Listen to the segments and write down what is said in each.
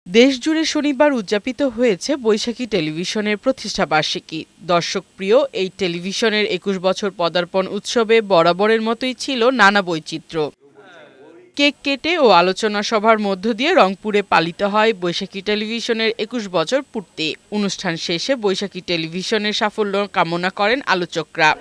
দেশজুড়ে শনিবার উদযাপিত হয়েছে বৈশাখী টেলিভিশনের প্রতিষ্ঠাবার্ষিকী। দর্শকপ্রিয় এই টেলিভিশনের ২১ বছর পদার্পণ উৎসবে বরাবরের মতোই ছিল নানা বৈচিত্র্য। কেক কেটে ও আলোচনা সভার মধ্য দিয়ে রংপুরে পালিত হয় বৈশাখী টেলিভিশনের ২১ বছর পূর্তি। অনুষ্ঠান শেষে বৈশাখী টেলিভিশনের সাফল্য কামনা করেন আলোচকরা।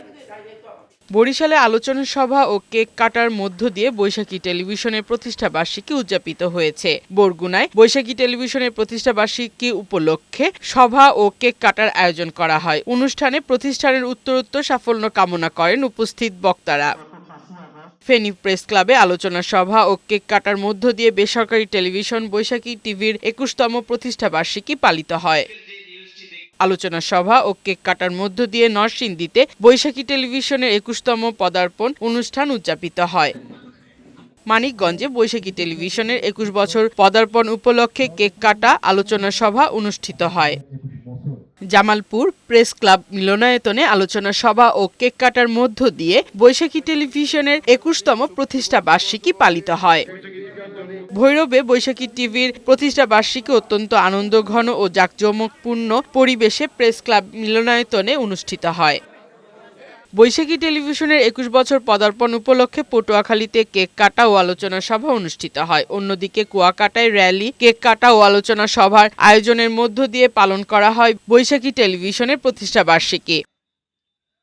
বরিশালে আলোচনা সভা ও কেক কাটার মধ্য দিয়ে বৈশাখী টেলিভিশনের প্রতিষ্ঠাবার্ষিকী উদযাপিত হয়েছে। বরগুনায় বৈশাখী টেলিভিশনের প্রতিষ্ঠাবার্ষিকী উপলক্ষে সভা ও কেক কাটার আয়োজন করা হয়। অনুষ্ঠানে প্রতিষ্ঠানের উত্তরোত্তর সাফল্য কামনা করেন উপস্থিত বক্তারা। ফেনী প্রেস ক্লাবে আলোচনা সভা ও কেক কাটার মধ্য দিয়ে বেসরকারি টেলিভিশন বৈশাখী টিভির ২১তম প্রতিষ্ঠাবার্ষিকী পালিত হয়। আলোচনা সভা ও কেক কাটার মধ্য দিয়ে নরসিংদীতে বৈশাখী টেলিভিশনের ২১তম পদার্পণ অনুষ্ঠান উদযাপিত হয়। মানিকগঞ্জে বৈশাখী টেলিভিশনের ২১ বছর পদার্পণ উপলক্ষে কেক কাটা আলোচনা সভা অনুষ্ঠিত হয়। জামালপুর প্রেস ক্লাব মিলনায়তনে আলোচনা সভা ও কেক কাটার মধ্য দিয়ে বৈশাখী টেলিভিশনের ২১তম প্রতিষ্ঠাবার্ষিকী পালিত হয়। ভৈরবে বৈশাখী টিভির প্রতিষ্ঠাবার্ষিকী অত্যন্ত আনন্দঘন ও জাঁকজমকপূর্ণ পরিবেশে প্রেস ক্লাব মিলনায়তনে অনুষ্ঠিত হয়। বৈশাখী টেলিভিশনের ২১ বছর পদার্পণ উপলক্ষে পটুয়াখালীতে কেক কাটা ও আলোচনা সভা অনুষ্ঠিত হয়। অন্যদিকে কুয়াকাটায় র্যালি, কেক কাটা ও আলোচনা সভার আয়োজনের মধ্য দিয়ে পালন করা হয় বৈশাখী টেলিভিশনের প্রতিষ্ঠাবার্ষিকী।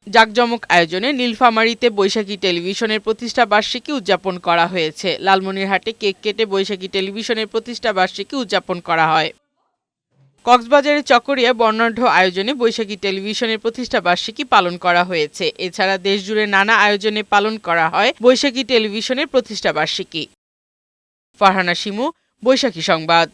জাঁকজমক আয়োজনে নীলফামারীতে বৈশাখী টেলিভিশনের প্রতিষ্ঠাবার্ষিকী উদযাপন করা হয়েছে। লালমনিরহাটে কেক কেটে বৈশাখী টেলিভিশনের প্রতিষ্ঠাবার্ষিকী উদযাপন করা হয়। কক্সবাজারের চকরিয়া বর্ণাঢ্য আয়োজনে বৈশাখী টেলিভিশনের প্রতিষ্ঠাবার্ষিকী পালন করা হয়েছে। এছাড়া দেশজুড়ে নানা আয়োজনে পালন করা হয় বৈশাখী টেলিভিশনের প্রতিষ্ঠাবার্ষিকী। ফারহানা শিমু, বৈশাখী সংবাদ।